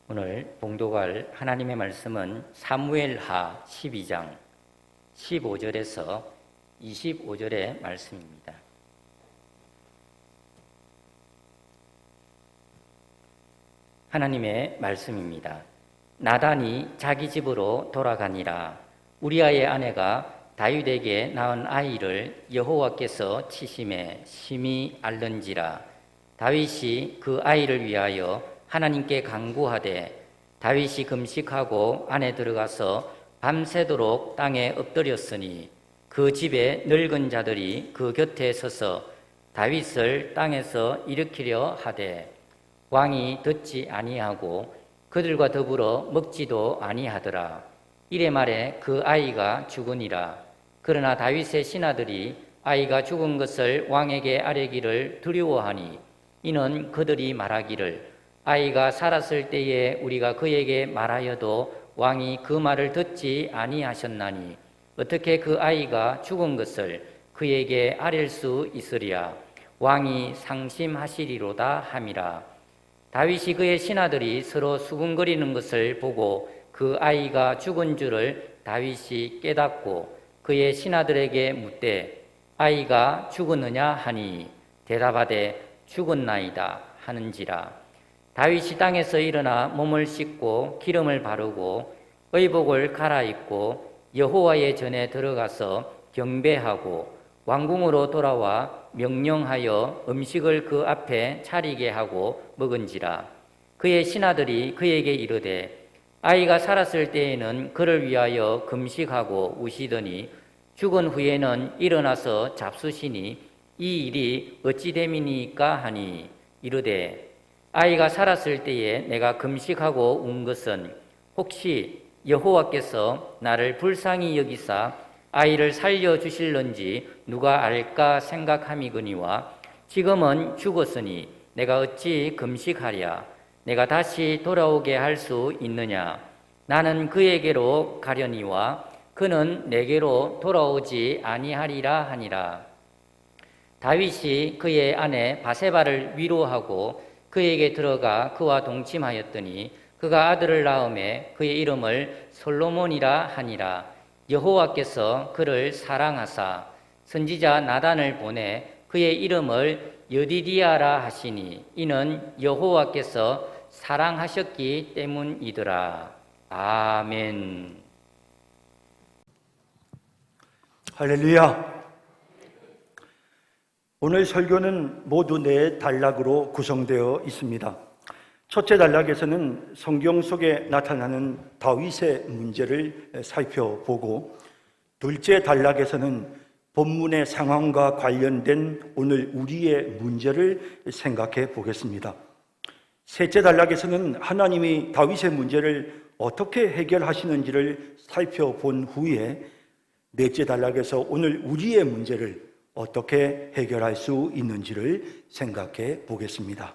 오늘 봉독할 하나님의 말씀은 사무엘하 12장 15절에서 25절의 말씀입니다. 하나님의 말씀입니다. 나단이 자기 집으로 돌아가니라. 우리아의 아내가 다윗에게 낳은 아이를 여호와께서 치심에 심히 앓는지라. 다윗이 그 아이를 위하여 하나님께 간구하되 다윗이 금식하고 안에 들어가서 밤새도록 땅에 엎드렸으니 그 집에 늙은 자들이 그 곁에 서서 다윗을 땅에서 일으키려 하되 왕이 듣지 아니하고 그들과 더불어 먹지도 아니하더라. 이래 말에 그 아이가 죽으니라. 그러나 다윗의 신하들이 아이가 죽은 것을 왕에게 아뢰기를 두려워하니 이는 그들이 말하기를 아이가 살았을 때에 우리가 그에게 말하여도 왕이 그 말을 듣지 아니하셨나니 어떻게 그 아이가 죽은 것을 그에게 아뢰 수 있으랴. 왕이 상심하시리로다 함이라. 다윗이 그의 신하들이 서로 수군거리는 것을 보고 그 아이가 죽은 줄을 다윗이 깨닫고 그의 신하들에게 묻되 아이가 죽었느냐 하니 대답하되 죽었나이다 하는지라. 다윗이 땅에서 일어나 몸을 씻고 기름을 바르고 의복을 갈아입고 여호와의 전에 들어가서 경배하고 왕궁으로 돌아와 명령하여 음식을 그 앞에 차리게 하고 먹은지라. 그의 신하들이 그에게 이르되 아이가 살았을 때에는 그를 위하여 금식하고 우시더니 죽은 후에는 일어나서 잡수시니 이 일이 어찌 됨이니까 하니 이르되 아이가 살았을 때에 내가 금식하고 운 것은 혹시 여호와께서 나를 불쌍히 여기사 아이를 살려주실런지 누가 알까 생각함이거니와 지금은 죽었으니 내가 어찌 금식하랴. 내가 다시 돌아오게 할 수 있느냐. 나는 그에게로 가려니와 그는 내게로 돌아오지 아니하리라 하니라. 다윗이 그의 아내 바세바를 위로하고 그에게 들어가 그와 동침하였더니 그가 아들을 낳음에 그의 이름을 솔로몬이라 하니라. 여호와께서 그를 사랑하사 선지자 나단을 보내 그의 이름을 여디디아라 하시니 이는 여호와께서 사랑하셨기 때문이더라. 아멘. 할렐루야. 오늘 설교는 모두 4단락으로 구성되어 있습니다. 첫째 단락에서는 성경 속에 나타나는 다윗의 문제를 살펴보고, 둘째 단락에서는 본문의 상황과 관련된 오늘 우리의 문제를 생각해 보겠습니다. 셋째 단락에서는 하나님이 다윗의 문제를 어떻게 해결하시는지를 살펴본 후에 넷째 단락에서 오늘 우리의 문제를 어떻게 해결할 수 있는지를 생각해 보겠습니다.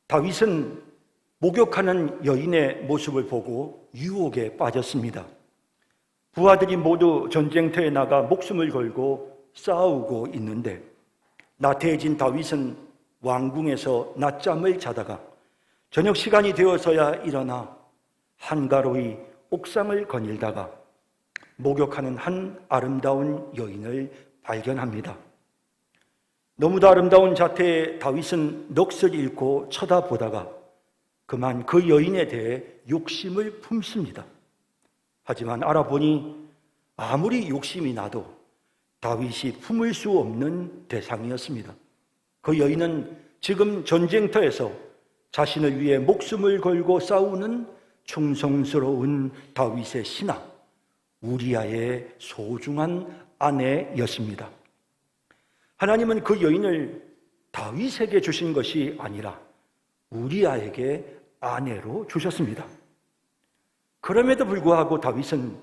다윗은 목욕하는 여인의 모습을 보고 유혹에 빠졌습니다. 부하들이 모두 전쟁터에 나가 목숨을 걸고 싸우고 있는데 나태해진 다윗은 왕궁에서 낮잠을 자다가 저녁 시간이 되어서야 일어나 한가로이 옥상을 거닐다가 목욕하는 한 아름다운 여인을 발견합니다. 너무도 아름다운 자태에 다윗은 넋을 잃고 쳐다보다가 그만 그 여인에 대해 욕심을 품습니다. 하지만 알아보니 아무리 욕심이 나도 다윗이 품을 수 없는 대상이었습니다. 그 여인은 지금 전쟁터에서 자신을 위해 목숨을 걸고 싸우는 충성스러운 다윗의 신하 우리아의 소중한 아내였습니다. 하나님은 그 여인을 다윗에게 주신 것이 아니라 우리아에게 아내로 주셨습니다. 그럼에도 불구하고 다윗은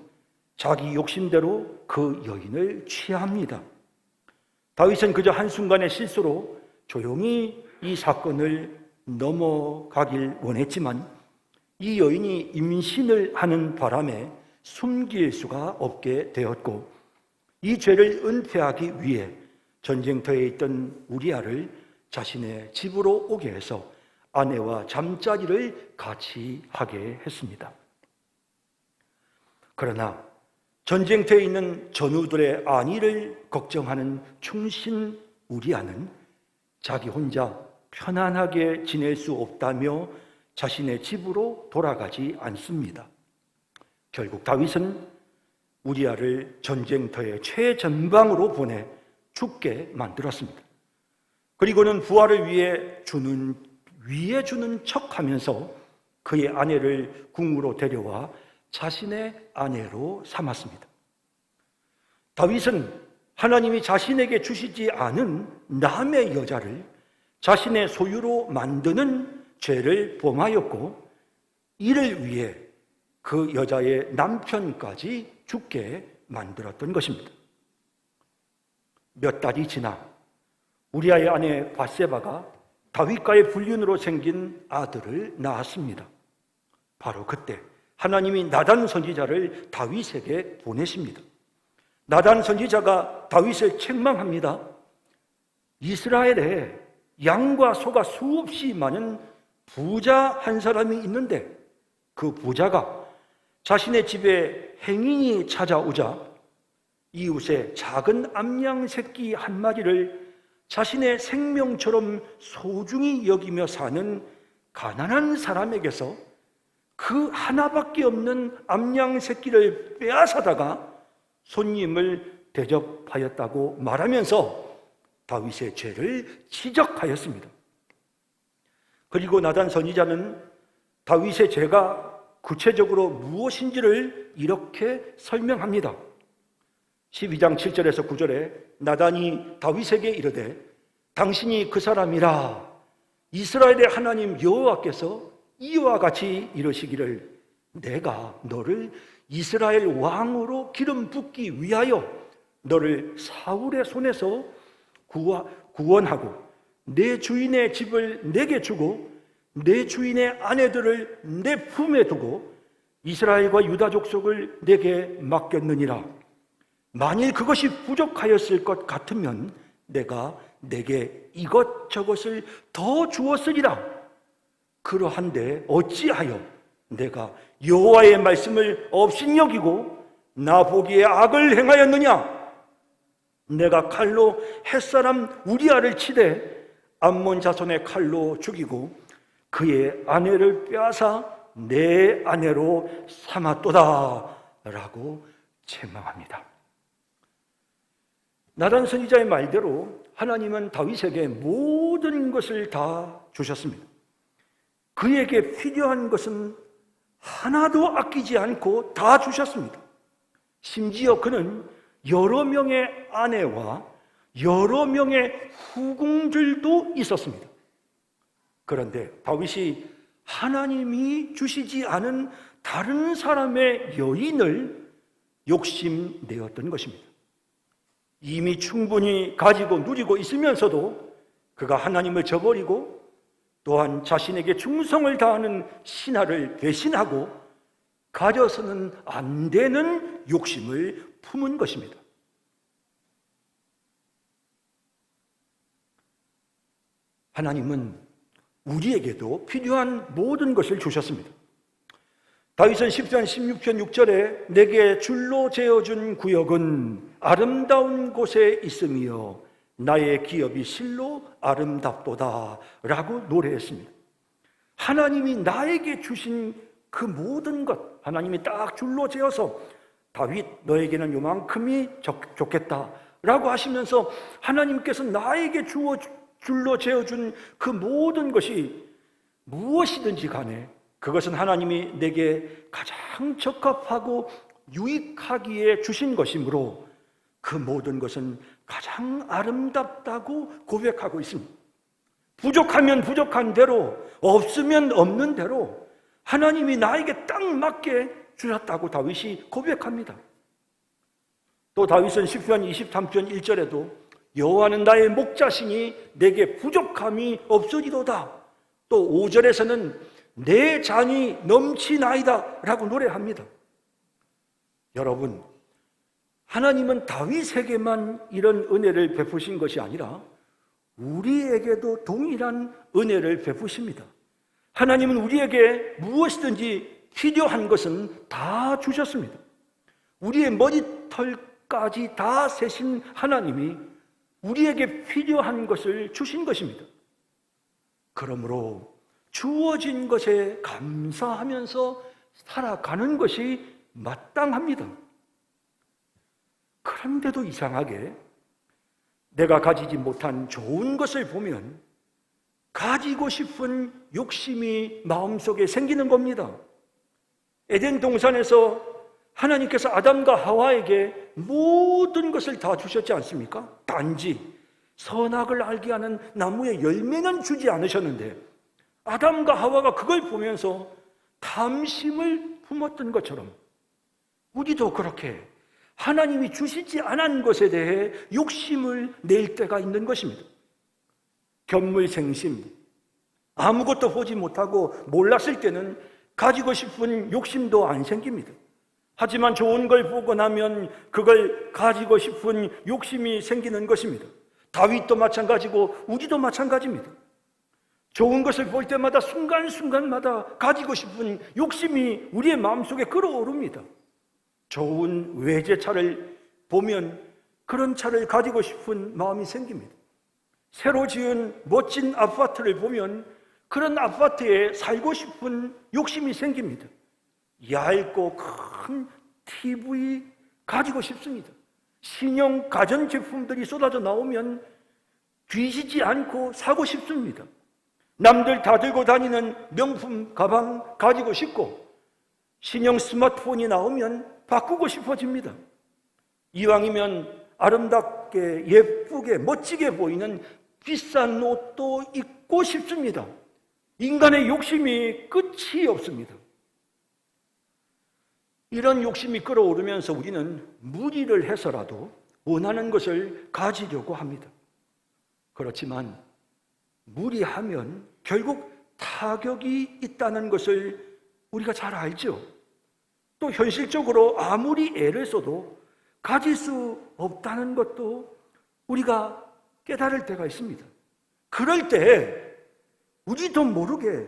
자기 욕심대로 그 여인을 취합니다. 다윗은 그저 한순간의 실수로 조용히 이 사건을 넘어가길 원했지만 이 여인이 임신을 하는 바람에 숨길 수가 없게 되었고 이 죄를 은폐하기 위해 전쟁터에 있던 우리아를 자신의 집으로 오게 해서 아내와 잠자리를 같이 하게 했습니다. 그러나 전쟁터에 있는 전우들의 안위를 걱정하는 충신 우리아는 자기 혼자 편안하게 지낼 수 없다며 자신의 집으로 돌아가지 않습니다. 결국 다윗은 우리아를 전쟁터의 최전방으로 보내 죽게 만들었습니다. 그리고는 부하를 위해 주는 척하면서 그의 아내를 궁으로 데려와 자신의 아내로 삼았습니다. 다윗은 하나님이 자신에게 주시지 않은 남의 여자를 자신의 소유로 만드는 죄를 범하였고, 이를 위해 그 여자의 남편까지 죽게 만들었던 것입니다. 몇 달이 지나 우리아의 아내 밧세바가 다윗과의 불륜으로 생긴 아들을 낳았습니다. 바로 그때 하나님이 나단 선지자를 다윗에게 보내십니다. 나단 선지자가 다윗을 책망합니다. 이스라엘에 양과 소가 수없이 많은 부자 한 사람이 있는데 그 부자가 자신의 집에 행인이 찾아오자 이웃의 작은 암양 새끼 한 마리를 자신의 생명처럼 소중히 여기며 사는 가난한 사람에게서 그 하나밖에 없는 암양 새끼를 빼앗아다가 손님을 대접하였다고 말하면서 다윗의 죄를 지적하였습니다. 그리고 나단 선지자는 다윗의 죄가 구체적으로 무엇인지를 이렇게 설명합니다. 12장 7절에서 9절에 나단이 다윗에게 이르되 당신이 그 사람이라 이스라엘의 하나님 여호와께서 이와 같이 이르시기를 내가 너를 이스라엘 왕으로 기름 붓기 위하여 너를 사울의 손에서 구원하고 내 주인의 집을 내게 주고 내 주인의 아내들을 내 품에 두고 이스라엘과 유다 족속을 내게 맡겼느니라. 만일 그것이 부족하였을 것 같으면 내가 내게 이것저것을 더 주었으리라. 그러한데 어찌하여 내가 여호와의 말씀을 업신여기고 나 보기에 악을 행하였느냐? 내가 칼로 햇사람 우리아를 치되 암몬 자손의 칼로 죽이고 그의 아내를 빼앗아 내 아내로 삼았도다 라고 책망합니다. 나단 선지자의 말대로 하나님은 다윗에게 모든 것을 다 주셨습니다. 그에게 필요한 것은 하나도 아끼지 않고 다 주셨습니다. 심지어 그는 여러 명의 아내와 여러 명의 후궁들도 있었습니다. 그런데 다윗이 하나님이 주시지 않은 다른 사람의 여인을 욕심내었던 것입니다. 이미 충분히 가지고 누리고 있으면서도 그가 하나님을 저버리고 또한 자신에게 충성을 다하는 신하를 배신하고 가져서는 안 되는 욕심을 품은 것입니다. 하나님은 우리에게도 필요한 모든 것을 주셨습니다. 다윗은 10편 16편 6절에 내게 줄로 재어준 구역은 아름다운 곳에 있으며 나의 기업이 실로 아름답도다 라고 노래했습니다. 하나님이 나에게 주신 그 모든 것, 하나님이 딱 줄로 재어서 다윗 너에게는 요만큼이 좋겠다 라고 하시면서 하나님께서 나에게 줄로 재어준 그 모든 것이 무엇이든지 간에 그것은 하나님이 내게 가장 적합하고 유익하기에 주신 것이므로 그 모든 것은 가장 아름답다고 고백하고 있습니다. 부족하면 부족한 대로, 없으면 없는 대로 하나님이 나에게 딱 맞게 주셨다고 다윗이 고백합니다. 또 다윗은 10편 23편 1절에도 여호와는 나의 목자시니 내게 부족함이 없으리로다. 또 5절에서는 내 잔이 넘치나이다 라고 노래합니다. 여러분, 하나님은 다윗에게만 이런 은혜를 베푸신 것이 아니라 우리에게도 동일한 은혜를 베푸십니다. 하나님은 우리에게 무엇이든지 필요한 것은 다 주셨습니다. 우리의 머리털까지 다 세신 하나님이 우리에게 필요한 것을 주신 것입니다. 그러므로 주어진 것에 감사하면서 살아가는 것이 마땅합니다. 그런데도 이상하게 내가 가지지 못한 좋은 것을 보면 가지고 싶은 욕심이 마음속에 생기는 겁니다. 에덴 동산에서 하나님께서 아담과 하와에게 모든 것을 다 주셨지 않습니까? 단지 선악을 알게 하는 나무의 열매는 주지 않으셨는데 아담과 하와가 그걸 보면서 탐심을 품었던 것처럼 우리도 그렇게 하나님이 주시지 않은 것에 대해 욕심을 낼 때가 있는 것입니다. 견물생심, 아무것도 보지 못하고 몰랐을 때는 가지고 싶은 욕심도 안 생깁니다. 하지만 좋은 걸 보고 나면 그걸 가지고 싶은 욕심이 생기는 것입니다. 다윗도 마찬가지고 우리도 마찬가지입니다. 좋은 것을 볼 때마다 순간순간마다 가지고 싶은 욕심이 우리의 마음속에 끌어오릅니다. 좋은 외제차를 보면 그런 차를 가지고 싶은 마음이 생깁니다. 새로 지은 멋진 아파트를 보면 그런 아파트에 살고 싶은 욕심이 생깁니다. 얇고 큰 TV 가지고 싶습니다. 신형 가전제품들이 쏟아져 나오면 뒤지지 않고 사고 싶습니다. 남들 다 들고 다니는 명품 가방 가지고 싶고 신형 스마트폰이 나오면 바꾸고 싶어집니다. 이왕이면 아름답게 예쁘게 멋지게 보이는 비싼 옷도 입고 싶습니다. 인간의 욕심이 끝이 없습니다. 이런 욕심이 끌어오르면서 우리는 무리를 해서라도 원하는 것을 가지려고 합니다. 그렇지만 무리하면 결국 타격이 있다는 것을 우리가 잘 알죠. 또 현실적으로 아무리 애를 써도 가질 수 없다는 것도 우리가 깨달을 때가 있습니다. 그럴 때 우리도 모르게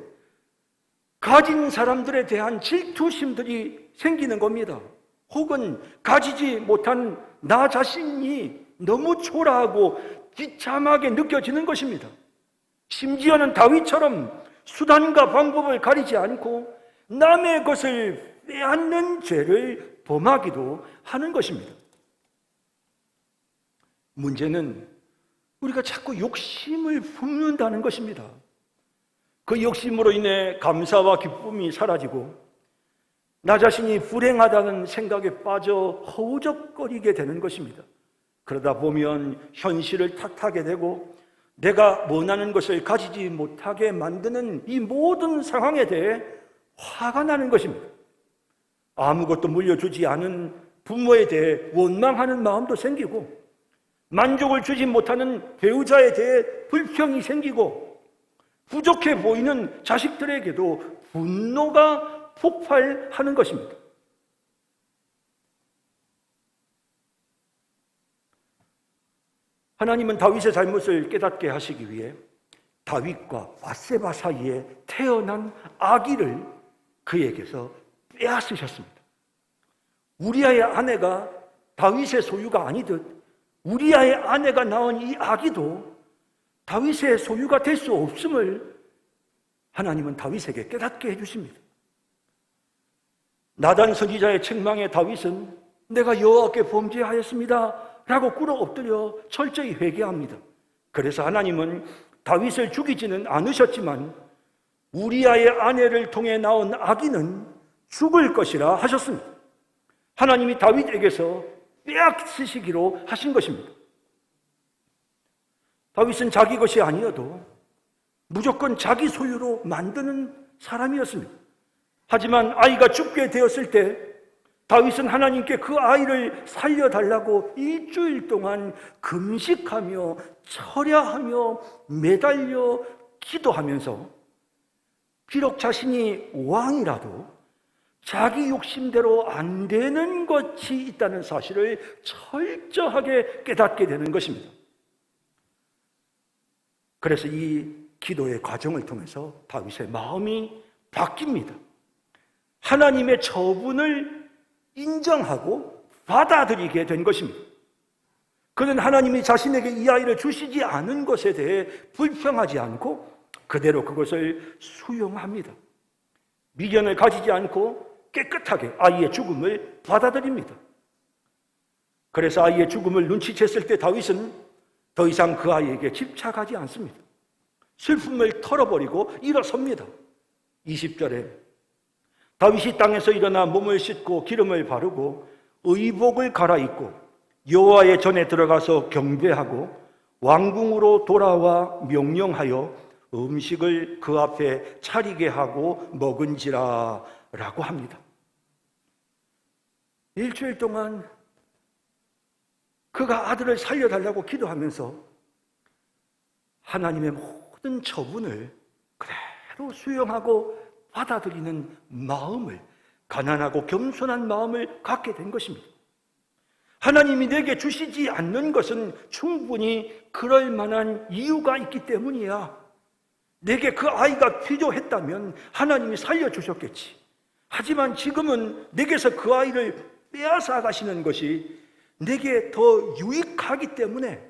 가진 사람들에 대한 질투심들이 생기는 겁니다. 혹은 가지지 못한 나 자신이 너무 초라하고 비참하게 느껴지는 것입니다. 심지어는 다윗처럼 수단과 방법을 가리지 않고 남의 것을 빼앗는 죄를 범하기도 하는 것입니다. 문제는 우리가 자꾸 욕심을 품는다는 것입니다. 그 욕심으로 인해 감사와 기쁨이 사라지고 나 자신이 불행하다는 생각에 빠져 허우적거리게 되는 것입니다. 그러다 보면 현실을 탓하게 되고 내가 원하는 것을 가지지 못하게 만드는 이 모든 상황에 대해 화가 나는 것입니다. 아무것도 물려주지 않은 부모에 대해 원망하는 마음도 생기고 만족을 주지 못하는 배우자에 대해 불평이 생기고 부족해 보이는 자식들에게도 분노가 폭발하는 것입니다. 하나님은 다윗의 잘못을 깨닫게 하시기 위해 다윗과 밧세바 사이에 태어난 아기를 그에게서 빼앗으셨습니다. 우리아의 아내가 다윗의 소유가 아니듯 우리아의 아내가 낳은 이 아기도 다윗의 소유가 될 수 없음을 하나님은 다윗에게 깨닫게 해주십니다. 나단 선지자의 책망에 다윗은 내가 여호와께 범죄하였습니다 라고 꿇어 엎드려 철저히 회개합니다. 그래서 하나님은 다윗을 죽이지는 않으셨지만 우리아의 아내를 통해 나온 아기는 죽을 것이라 하셨습니다. 하나님이 다윗에게서 빼앗으시기로 하신 것입니다. 다윗은 자기 것이 아니어도 무조건 자기 소유로 만드는 사람이었습니다. 하지만 아이가 죽게 되었을 때 다윗은 하나님께 그 아이를 살려달라고 일주일 동안 금식하며 철야하며 매달려 기도하면서 비록 자신이 왕이라도 자기 욕심대로 안 되는 것이 있다는 사실을 철저하게 깨닫게 되는 것입니다. 그래서 이 기도의 과정을 통해서 다윗의 마음이 바뀝니다. 하나님의 처분을 인정하고 받아들이게 된 것입니다. 그는 하나님이 자신에게 이 아이를 주시지 않은 것에 대해 불평하지 않고 그대로 그것을 수용합니다. 미련을 가지지 않고 깨끗하게 아이의 죽음을 받아들입니다. 그래서 아이의 죽음을 눈치챘을 때 다윗은 더 이상 그 아이에게 집착하지 않습니다. 슬픔을 털어버리고 일어섭니다. 20절에 다윗이 땅에서 일어나 몸을 씻고 기름을 바르고 의복을 갈아입고 여호와의 전에 들어가서 경배하고 왕궁으로 돌아와 명령하여 음식을 그 앞에 차리게 하고 먹은지라 라고 합니다. 일주일 동안 그가 아들을 살려달라고 기도하면서 하나님의 모든 처분을 그대로 수용하고 받아들이는 마음을, 가난하고 겸손한 마음을 갖게 된 것입니다. 하나님이 내게 주시지 않는 것은 충분히 그럴 만한 이유가 있기 때문이야. 내게 그 아이가 필요했다면 하나님이 살려주셨겠지. 하지만 지금은 내게서 그 아이를 빼앗아 가시는 것이 내게 더 유익하기 때문에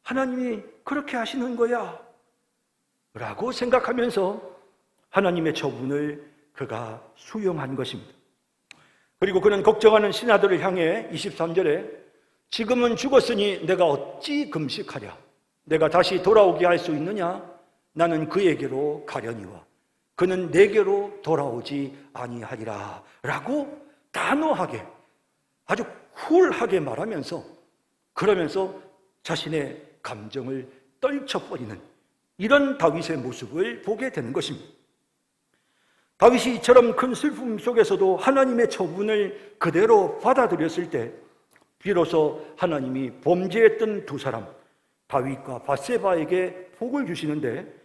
하나님이 그렇게 하시는 거야 라고 생각하면서 하나님의 처분을 그가 수용한 것입니다. 그리고 그는 걱정하는 신하들을 향해 23절에 지금은 죽었으니 내가 어찌 금식하랴? 내가 다시 돌아오게 할 수 있느냐? 나는 그에게로 가려니와 그는 내게로 돌아오지 아니하리라 라고 단호하게, 아주 쿨하게 말하면서, 그러면서 자신의 감정을 떨쳐버리는 이런 다윗의 모습을 보게 되는 것입니다. 다윗이 이처럼 큰 슬픔 속에서도 하나님의 처분을 그대로 받아들였을 때 비로소 하나님이 범죄했던 두 사람, 다윗과 밧세바에게 복을 주시는데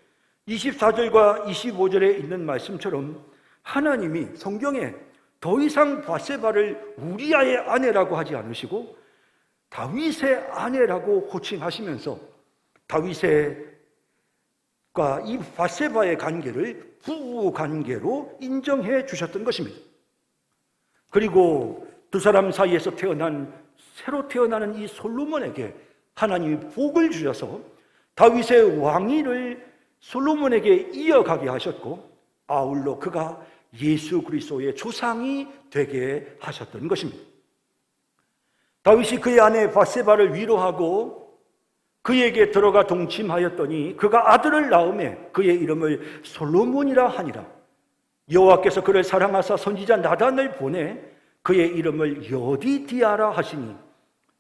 24절과 25절에 있는 말씀처럼 하나님이 성경에 더 이상 밧세바를 우리아의 아내라고 하지 않으시고 다윗의 아내라고 호칭하시면서 다윗과 이 밧세바의 관계를 부부 관계로 인정해 주셨던 것입니다. 그리고 두 사람 사이에서 새로 태어나는 이 솔로몬에게 하나님이 복을 주셔서 다윗의 왕위를 솔로몬에게 이어가게 하셨고 아울러 그가 예수 그리스도의 조상이 되게 하셨던 것입니다. 다윗이 그의 아내 밧세바를 위로하고 그에게 들어가 동침하였더니 그가 아들을 낳음에 그의 이름을 솔로몬이라 하니라. 여호와께서 그를 사랑하사 선지자 나단을 보내 그의 이름을 여디디아라 하시니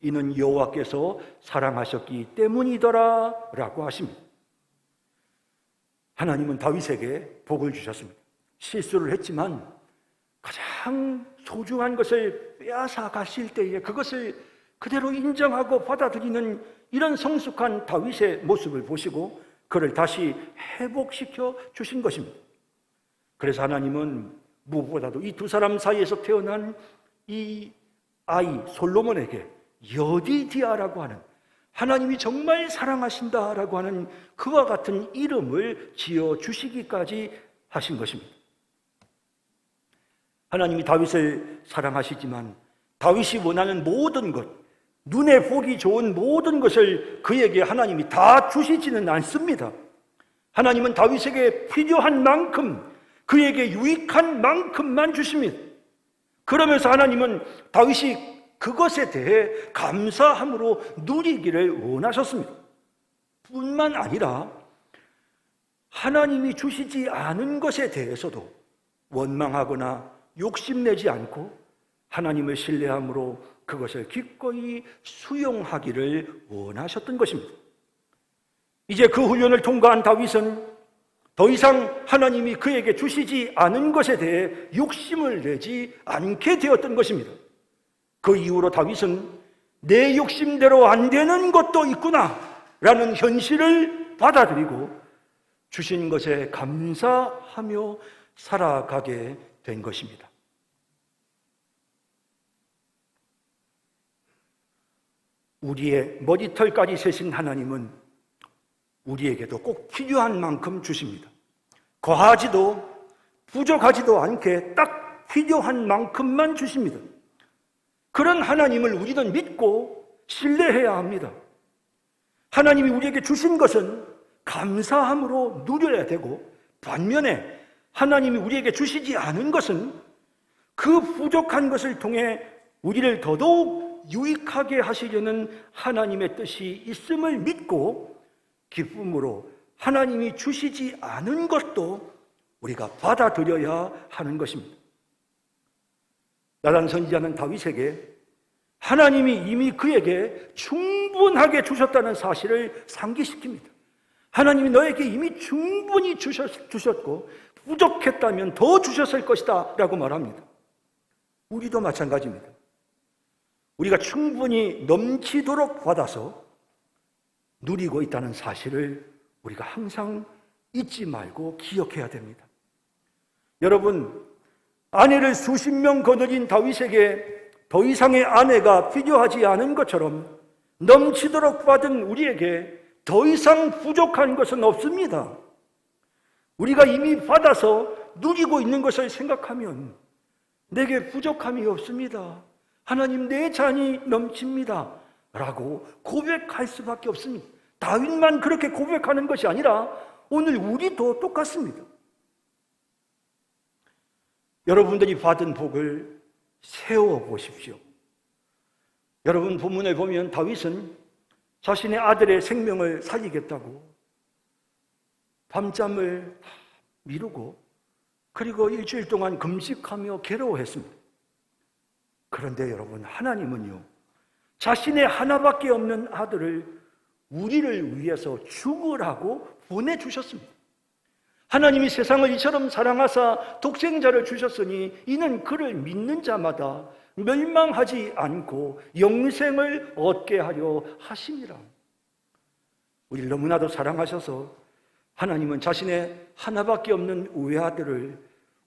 이는 여호와께서 사랑하셨기 때문이더라 라고 하십니다. 하나님은 다윗에게 복을 주셨습니다. 실수를 했지만 가장 소중한 것을 빼앗아 가실 때에 그것을 그대로 인정하고 받아들이는 이런 성숙한 다윗의 모습을 보시고 그를 다시 회복시켜 주신 것입니다. 그래서 하나님은 무엇보다도 이 두 사람 사이에서 태어난 이 아이 솔로몬에게 여디디아라고 하는, 하나님이 정말 사랑하신다라고 하는 그와 같은 이름을 지어 주시기까지 하신 것입니다. 하나님이 다윗을 사랑하시지만 다윗이 원하는 모든 것, 눈에 보기 좋은 모든 것을 그에게 하나님이 다 주시지는 않습니다. 하나님은 다윗에게 필요한 만큼, 그에게 유익한 만큼만 주십니다. 그러면서 하나님은 다윗이 그것에 대해 감사함으로 누리기를 원하셨습니다. 뿐만 아니라 하나님이 주시지 않은 것에 대해서도 원망하거나 욕심내지 않고 하나님을 신뢰함으로 그것을 기꺼이 수용하기를 원하셨던 것입니다. 이제 그 훈련을 통과한 다윗은 더 이상 하나님이 그에게 주시지 않은 것에 대해 욕심을 내지 않게 되었던 것입니다. 그 이후로 다윗은 내 욕심대로 안 되는 것도 있구나 라는 현실을 받아들이고 주신 것에 감사하며 살아가게 된 것입니다. 우리의 머리털까지 세신 하나님은 우리에게도 꼭 필요한 만큼 주십니다. 거하지도 부족하지도 않게 딱 필요한 만큼만 주십니다. 그런 하나님을 우리는 믿고 신뢰해야 합니다. 하나님이 우리에게 주신 것은 감사함으로 누려야 되고, 반면에 하나님이 우리에게 주시지 않은 것은 그 부족한 것을 통해 우리를 더더욱 유익하게 하시려는 하나님의 뜻이 있음을 믿고 기쁨으로 하나님이 주시지 않은 것도 우리가 받아들여야 하는 것입니다. 나단 선지자는 다윗에게 하나님이 이미 그에게 충분하게 주셨다는 사실을 상기시킵니다. 하나님이 너에게 이미 충분히 주셨고 부족했다면 더 주셨을 것이다 라고 말합니다. 우리도 마찬가지입니다. 우리가 충분히 넘치도록 받아서 누리고 있다는 사실을 우리가 항상 잊지 말고 기억해야 됩니다. 여러분, 아내를 수십 명 거느린 다윗에게 더 이상의 아내가 필요하지 않은 것처럼 넘치도록 받은 우리에게 더 이상 부족한 것은 없습니다. 우리가 이미 받아서 누리고 있는 것을 생각하면 내게 부족함이 없습니다. 하나님, 내 잔이 넘칩니다 라고 고백할 수밖에 없습니다. 다윗만 그렇게 고백하는 것이 아니라 오늘 우리도 똑같습니다. 여러분들이 받은 복을 세워보십시오. 여러분, 본문을 보면 다윗은 자신의 아들의 생명을 살리겠다고 밤잠을 미루고 그리고 일주일 동안 금식하며 괴로워했습니다. 그런데 여러분, 하나님은요, 자신의 하나밖에 없는 아들을 우리를 위해서 죽으라고 보내주셨습니다. 하나님이 세상을 이처럼 사랑하사 독생자를 주셨으니 이는 그를 믿는 자마다 멸망하지 않고 영생을 얻게 하려 하심이라. 우리를 너무나도 사랑하셔서 하나님은 자신의 하나밖에 없는 외아들을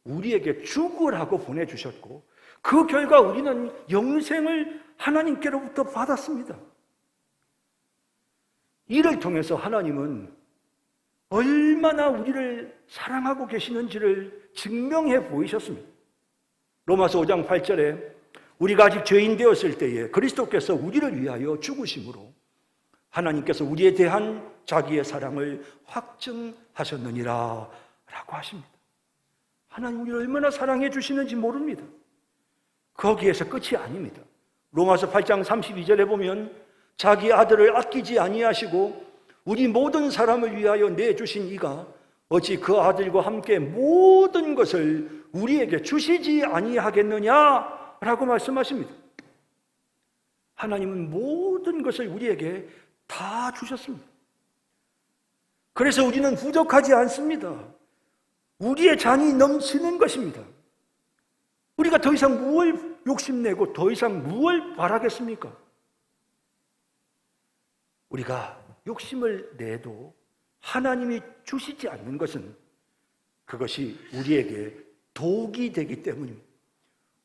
우리에게 죽으라고 보내주셨고, 그 결과 우리는 영생을 하나님께로부터 받았습니다. 이를 통해서 하나님은 얼마나 우리를 사랑하고 계시는지를 증명해 보이셨습니다. 로마서 5장 8절에 우리가 아직 죄인 되었을 때에 그리스도께서 우리를 위하여 죽으심으로 하나님께서 우리에 대한 자기의 사랑을 확증하셨느니라 라고 하십니다. 하나님 우리를 얼마나 사랑해 주시는지 모릅니다. 거기에서 끝이 아닙니다. 로마서 8장 32절에 보면 자기 아들을 아끼지 아니하시고 우리 모든 사람을 위하여 내주신 이가 어찌 그 아들과 함께 모든 것을 우리에게 주시지 아니하겠느냐라고 말씀하십니다. 하나님은 모든 것을 우리에게 다 주셨습니다. 그래서 우리는 부족하지 않습니다. 우리의 잔이 넘치는 것입니다. 우리가 더 이상 무엇을 욕심내고 더 이상 무엇을 바라겠습니까? 우리가 욕심을 내도 하나님이 주시지 않는 것은 그것이 우리에게 독이 되기 때문입니다.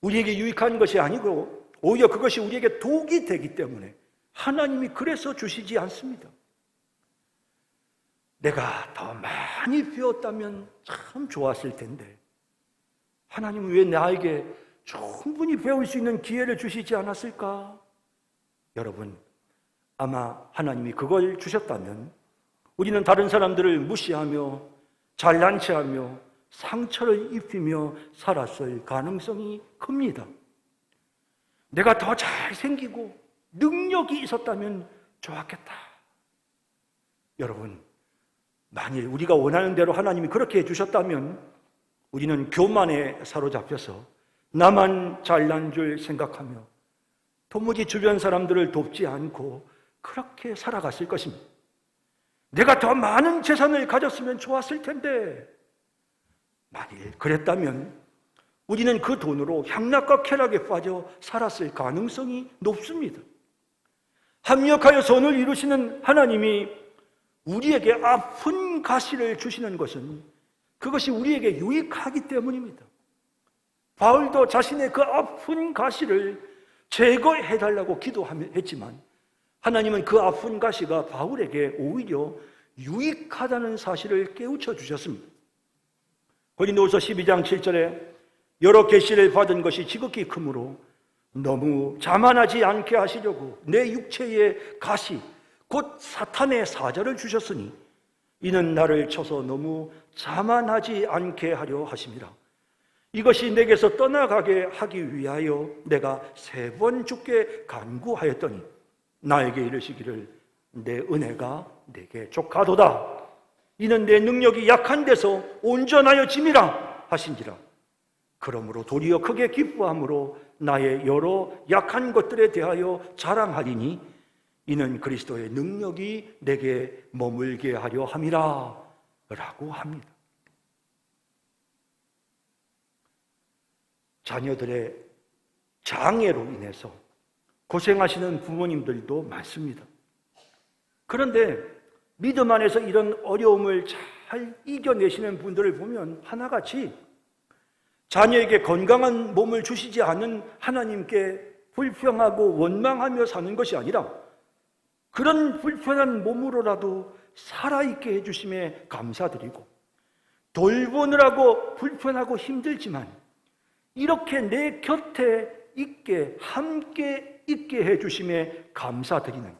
우리에게 유익한 것이 아니고 오히려 그것이 우리에게 독이 되기 때문에 하나님이 그래서 주시지 않습니다. 내가 더 많이 배웠다면 참 좋았을 텐데 하나님은 왜 나에게 충분히 배울 수 있는 기회를 주시지 않았을까? 여러분, 아마 하나님이 그걸 주셨다면 우리는 다른 사람들을 무시하며 잘난 체하며 상처를 입히며 살았을 가능성이 큽니다. 내가 더 잘생기고 능력이 있었다면 좋았겠다. 여러분, 만일 우리가 원하는 대로 하나님이 그렇게 해주셨다면 우리는 교만에 사로잡혀서 나만 잘난 줄 생각하며 도무지 주변 사람들을 돕지 않고 그렇게 살아갔을 것입니다. 내가 더 많은 재산을 가졌으면 좋았을 텐데 만일 그랬다면 우리는 그 돈으로 향락과 쾌락에 빠져 살았을 가능성이 높습니다. 합력하여 선을 이루시는 하나님이 우리에게 아픈 가시를 주시는 것은 그것이 우리에게 유익하기 때문입니다. 바울도 자신의 그 아픈 가시를 제거해달라고 기도했지만 하나님은 그 아픈 가시가 바울에게 오히려 유익하다는 사실을 깨우쳐 주셨습니다. 고린도후서 12장 7절에 여러 계시를 받은 것이 지극히 크므로 너무 자만하지 않게 하시려고 내 육체의 가시 곧 사탄의 사자를 주셨으니 이는 나를 쳐서 너무 자만하지 않게 하려 하심이라. 이것이 내게서 떠나가게 하기 위하여 내가 3번 주께 간구하였더니 나에게 이르시기를 내 은혜가 내게 족하도다. 이는 내 능력이 약한 데서 온전하여 짐이라 하신지라. 그러므로 도리어 크게 기뻐함으로 나의 여러 약한 것들에 대하여 자랑하리니 이는 그리스도의 능력이 내게 머물게 하려 함이라 라고 합니다. 자녀들의 장애로 인해서 고생하시는 부모님들도 많습니다. 그런데 믿음 안에서 이런 어려움을 잘 이겨내시는 분들을 보면 하나같이 자녀에게 건강한 몸을 주시지 않은 하나님께 불평하고 원망하며 사는 것이 아니라 그런 불편한 몸으로라도 살아있게 해주심에 감사드리고 돌보느라고 불편하고 힘들지만 이렇게 내 곁에 있게 함께 있게 해주심에 감사드리는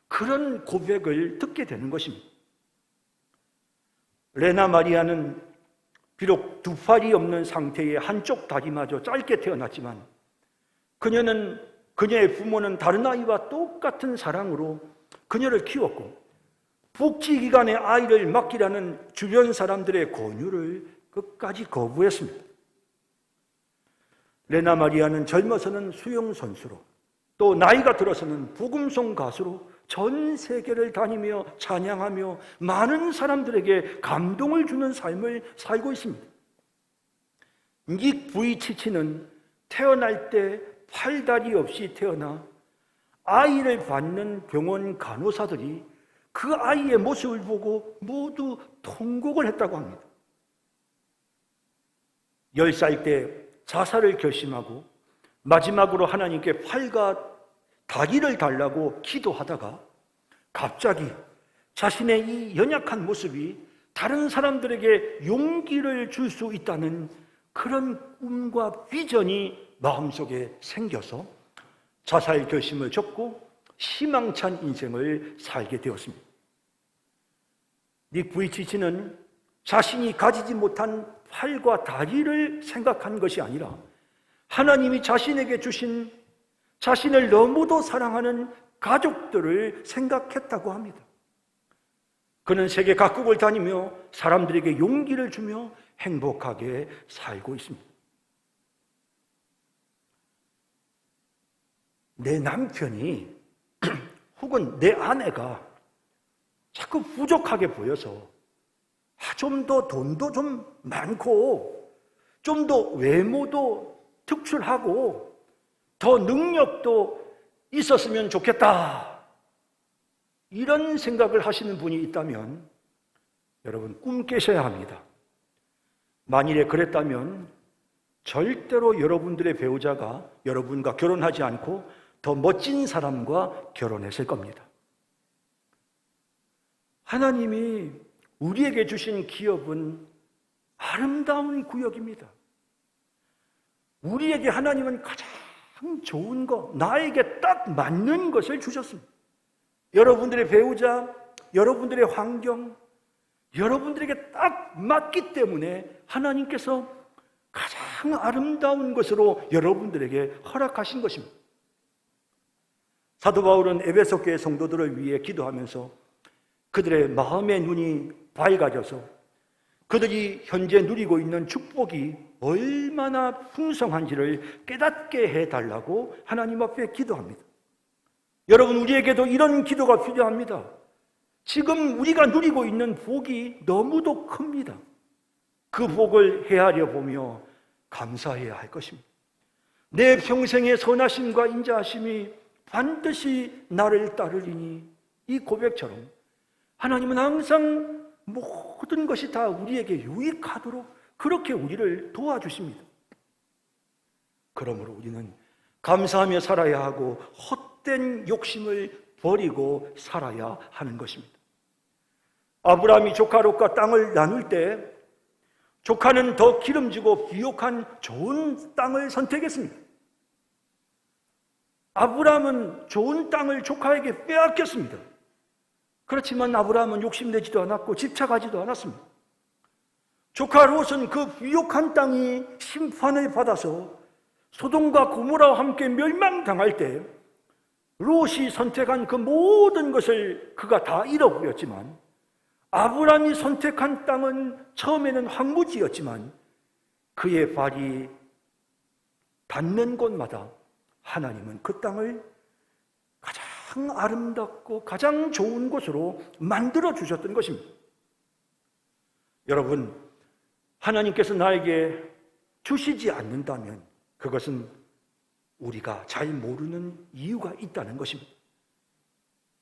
그런 고백을 듣게 되는 것입니다. 레나 마리아는 비록 두 팔이 없는 상태의 한쪽 다리마저 짧게 태어났지만 그녀의 부모는 다른 아이와 똑같은 사랑으로 그녀를 키웠고 복지기관에 아이를 맡기라는 주변 사람들의 권유를 끝까지 거부했습니다. 레나 마리아는 젊어서는 수영선수로 또 나이가 들어서는 복음송 가수로 전 세계를 다니며 찬양하며 많은 사람들에게 감동을 주는 삶을 살고 있습니다. 닉 부이치치는 태어날 때 팔다리 없이 태어나 아이를 받는 병원 간호사들이 그 아이의 모습을 보고 모두 통곡을 했다고 합니다. 10살 때 자살을 결심하고 마지막으로 하나님께 팔과 다리를 달라고 기도하다가 갑자기 자신의 이 연약한 모습이 다른 사람들에게 용기를 줄 수 있다는 그런 꿈과 비전이 마음속에 생겨서 자살 결심을 접고 희망찬 인생을 살게 되었습니다. 닉 부이치치는 자신이 가지지 못한 팔과 다리를 생각한 것이 아니라 하나님이 자신에게 주신 자신을 너무도 사랑하는 가족들을 생각했다고 합니다. 그는 세계 각국을 다니며 사람들에게 용기를 주며 행복하게 살고 있습니다. 내 남편이 혹은 내 아내가 자꾸 부족하게 보여서 좀 더 돈도 좀 많고 좀 더 외모도 특출하고 더 능력도 있었으면 좋겠다. 이런 생각을 하시는 분이 있다면 여러분 꿈 깨셔야 합니다. 만일에 그랬다면 절대로 여러분들의 배우자가 여러분과 결혼하지 않고 더 멋진 사람과 결혼했을 겁니다. 하나님이 우리에게 주신 기업은 아름다운 구역입니다. 우리에게 하나님은 가장 좋은 것, 나에게 딱 맞는 것을 주셨습니다. 여러분들의 배우자, 여러분들의 환경, 여러분들에게 딱 맞기 때문에 하나님께서 가장 아름다운 것으로 여러분들에게 허락하신 것입니다. 사도 바울은 에베소 교회 성도들을 위해 기도하면서 그들의 마음의 눈이 밝아져서 그들이 현재 누리고 있는 축복이 얼마나 풍성한지를 깨닫게 해달라고 하나님 앞에 기도합니다. 여러분, 우리에게도 이런 기도가 필요합니다. 지금 우리가 누리고 있는 복이 너무도 큽니다. 그 복을 헤아려 보며 감사해야 할 것입니다. 내 평생의 선하심과 인자하심이 반드시 나를 따르리니, 이 고백처럼 하나님은 항상 모든 것이 다 우리에게 유익하도록 그렇게 우리를 도와주십니다. 그러므로 우리는 감사하며 살아야 하고 헛된 욕심을 버리고 살아야 하는 것입니다. 아브라함이 조카 롯과 땅을 나눌 때 조카는 더 기름지고 부욕한 좋은 땅을 선택했습니다. 아브라함은 좋은 땅을 조카에게 빼앗겼습니다. 그렇지만 아브라함은 욕심내지도 않았고 집착하지도 않았습니다. 조카 롯은 그 부욕한 땅이 심판을 받아서 소돔과 고모라와 함께 멸망당할 때 롯이 선택한 그 모든 것을 그가 다 잃어버렸지만, 아브라함이 선택한 땅은 처음에는 황무지였지만 그의 발이 닿는 곳마다 하나님은 그 땅을 가장 아름답고 가장 좋은 곳으로 만들어 주셨던 것입니다. 여러분, 하나님께서 나에게 주시지 않는다면 그것은 우리가 잘 모르는 이유가 있다는 것입니다.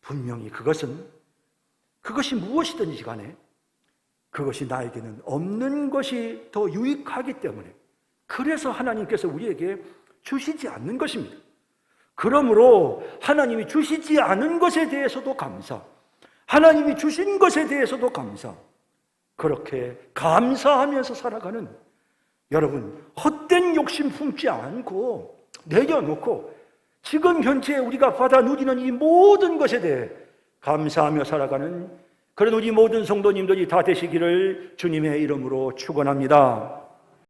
분명히 그것이 무엇이든지 간에 그것이 나에게는 없는 것이 더 유익하기 때문에, 그래서 하나님께서 우리에게 주시지 않는 것입니다. 그러므로 하나님이 주시지 않은 것에 대해서도 감사, 하나님이 주신 것에 대해서도 감사, 그렇게 감사하면서 살아가는 여러분, 헛된 욕심 품지 않고 내려놓고 지금 현재 우리가 받아 누리는 이 모든 것에 대해 감사하며 살아가는 그런 우리 모든 성도님들이 다 되시기를 주님의 이름으로 축원합니다.